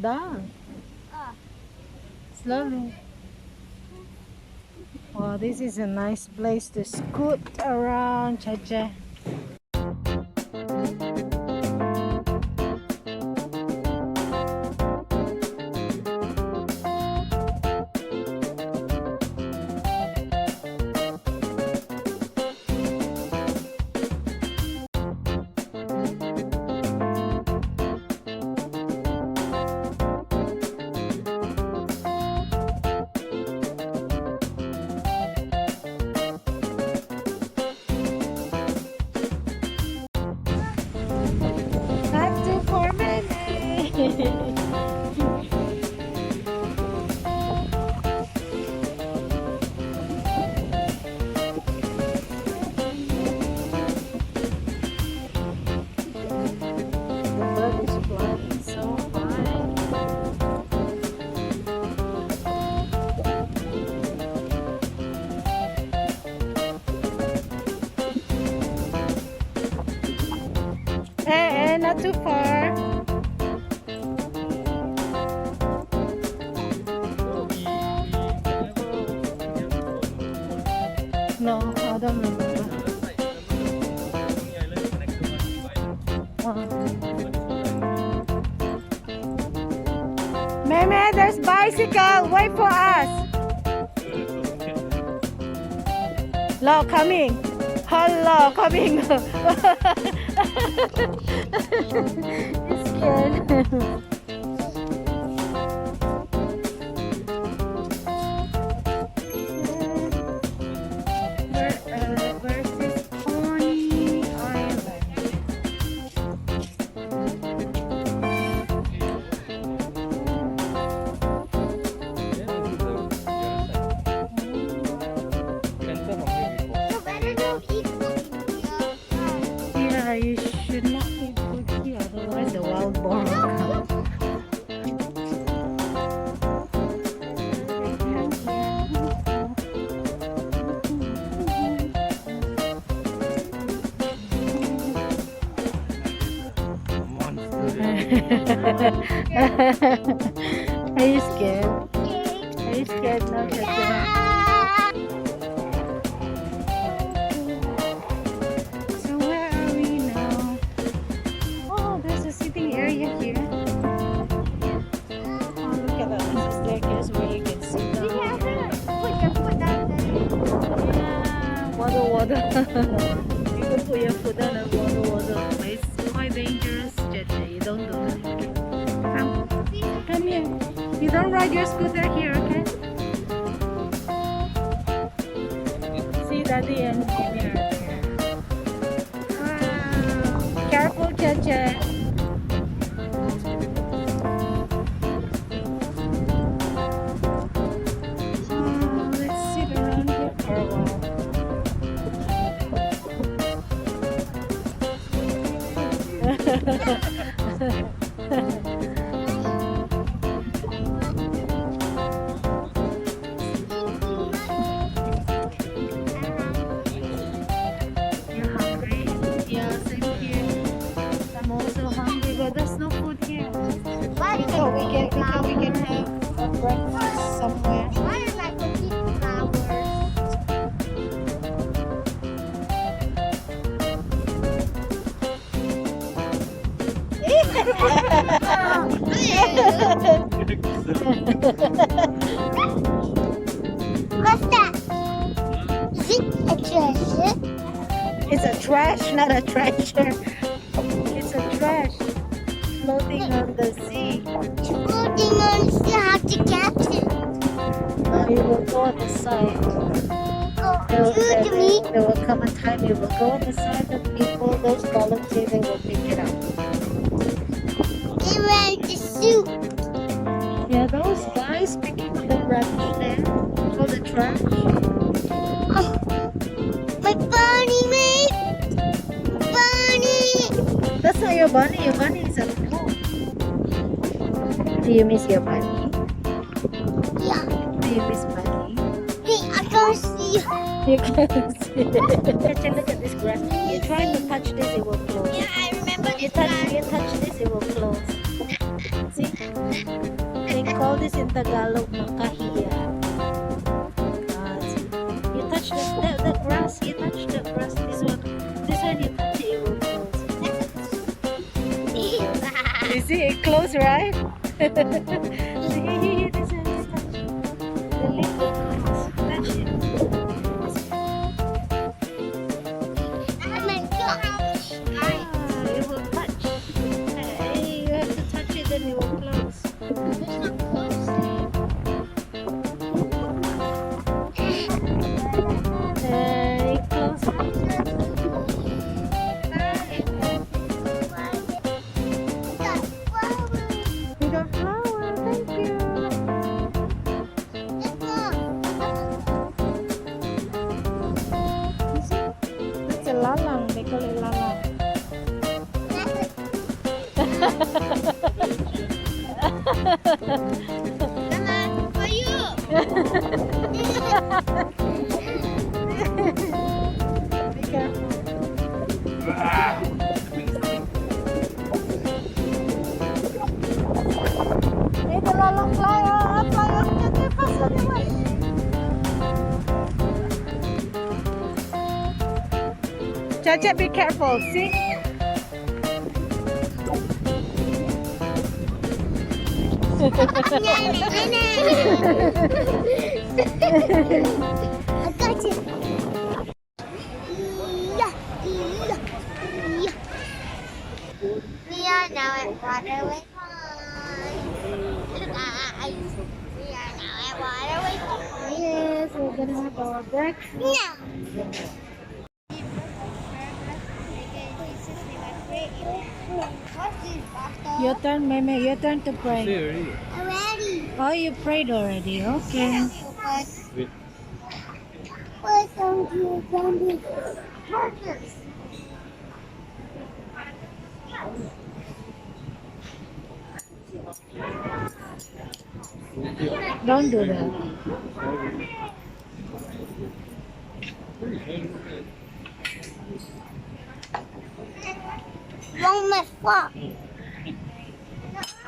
Down. Slowly. Wow, this is a nice place to scoot around, Chacha. Not too far, baby. The bird is flying so high. Hey, not too far. No, I don't remember. Meme, there's bicycle. Wait for us. Hello, coming. Hello, coming. It's scared. Where's this Coney Island? Yeah, you should not eat food here, otherwise the wild boar will come. Are you scared? Are you scared now, Chacha? So where are we now? Oh, there's a sitting area here. Oh, look at that. There's a staircase where you can sit down. Yeah, water. You can put your foot down and water. But it's quite dangerous, Chacha. You don't do that. Come here. You don't ride your scooter here, okay? See Daddy and Jimmy are there. Wow. Careful, Chacha. Oh, let's sit around here for a while. You're hungry? Yeah, same here. I'm also hungry, but there's no food here. So we can have a breakfast somewhere. What's that? Is it a treasure? It's a trash, not a treasure. It's a trash floating on the sea. It's floating on the sea. How to catch it? You will go on the side. There will come a time you will go on the side of people, those volunteers, they will pick it up. They ran to soup. Yeah, those guys picking up the rubbish there, all the trash. Oh, my bunny, mate. Bunny. That's not your bunny. Your bunny is at home. Do you miss your bunny? Yeah. Do you miss bunny? Hey, I can't see. You can see. Look at this grass. You try to touch this, it will close. Yeah, I remember You this touch this, it will close. call this in Tagalog makahiya. See, you touch the grass. You touch the grass. This one you touch it, it will close. You see, it close, right? See, this one you touch the lid will close. Touch it. It will touch. Hey, you have to touch it, then it will close. It closes. We got flower. Thank you. It's a lalang. They call it lalang. For you. Be careful. Hey, the lalang fly up, fly up. Okay, faster naman. Chacha, be careful. See? I got you. We are now at Waterway Pond. Look, eyes. We are now at Waterway Pond. Yes, we're gonna have our breakfast. Yeah. Your turn, Meme. Your turn to pray. Already. Oh, you prayed already. Okay. Welcome to Coney. Don't do that. Wrong my fault.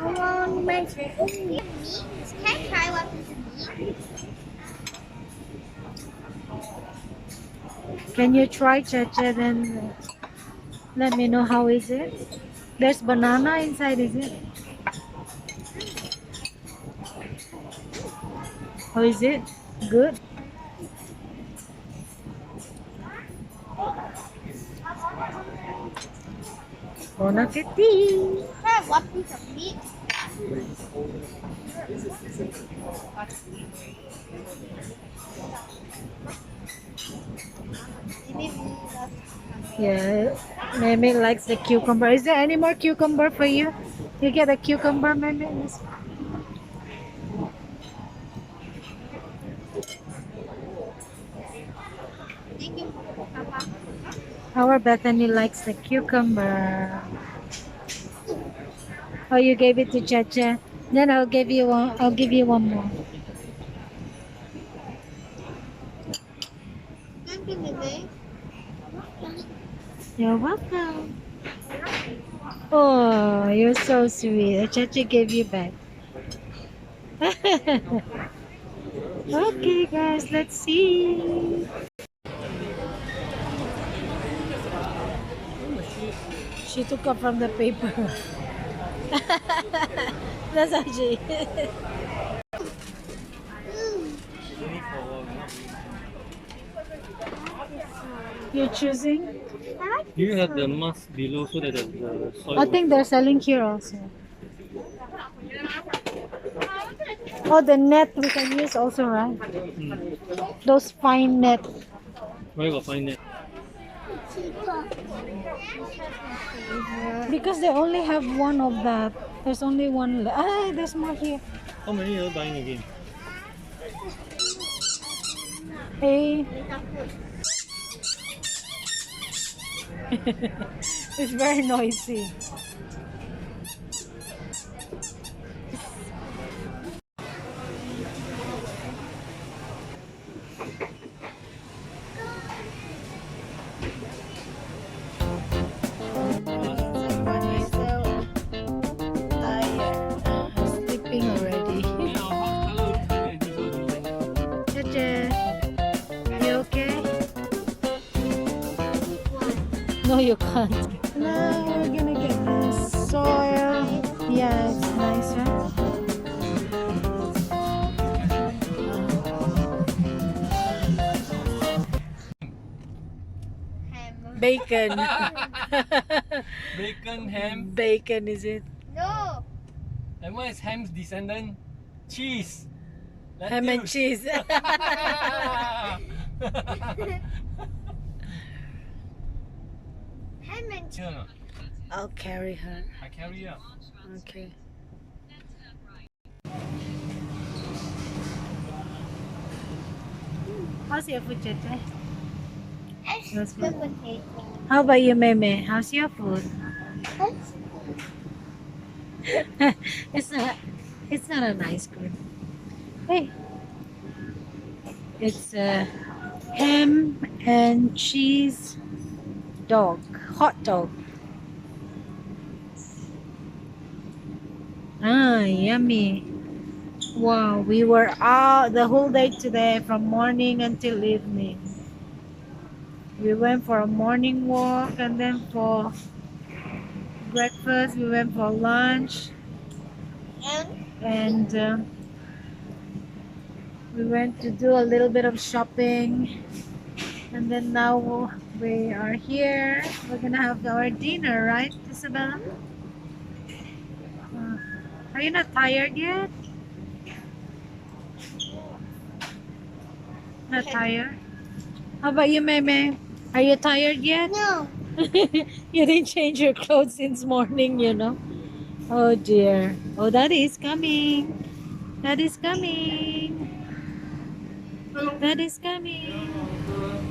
Wrong my fault. Can I try what this meat? Can you try, Chacha? Then let me know how is it. There's banana inside, is it? How is it? Good. Bon appetit. Try one piece of meat. Yeah, Meme likes the cucumber. Is there any more cucumber for you? You get a cucumber, Meme? Yes. Thank you, Papa. Our Bethany likes the cucumber. Oh, you gave it to Chacha. Then I'll give you one. I'll give you one more. Thank you, baby. You're welcome. Oh, you're so sweet. Chacha gave you back. Okay, guys, let's see. She took up from the paper. That's actually. You're choosing? You have the mask below so that the soil. I think they're selling here also. Oh, the net we can use also, right? Those fine net. Where you find that? Because they only have one of that. There's only one. Ah, there's more here. How many are you buying again? Hey. It's very noisy. Sleeping already. No, you can't. Now we're gonna get this soil. Yeah, it's nice, right? Ham. Bacon. Bacon, ham. Bacon, is it? No. And what is ham's descendant? Cheese. Ham and Lettuce. cheese. Ham and cheese. Yeah, I'll carry her. I carry up. Okay. How's your food, Jete? That's the potato. How about you, Meme? How's your food? it's not. It's not an ice cream. Hey, it's a ham and cheese dog, hot dog. Ah, yummy. Wow, we were out the whole day today from morning until evening. We went for a morning walk and then for breakfast, we went for lunch, and we went to do a little bit of shopping, and then now we are here. We're gonna have our dinner, right, Isabella? Are you not tired yet? Not tired? How about you, Meme? Are you tired yet? No. You didn't change your clothes since morning, you know. Oh dear. Oh, Daddy is coming. That is coming. That is coming.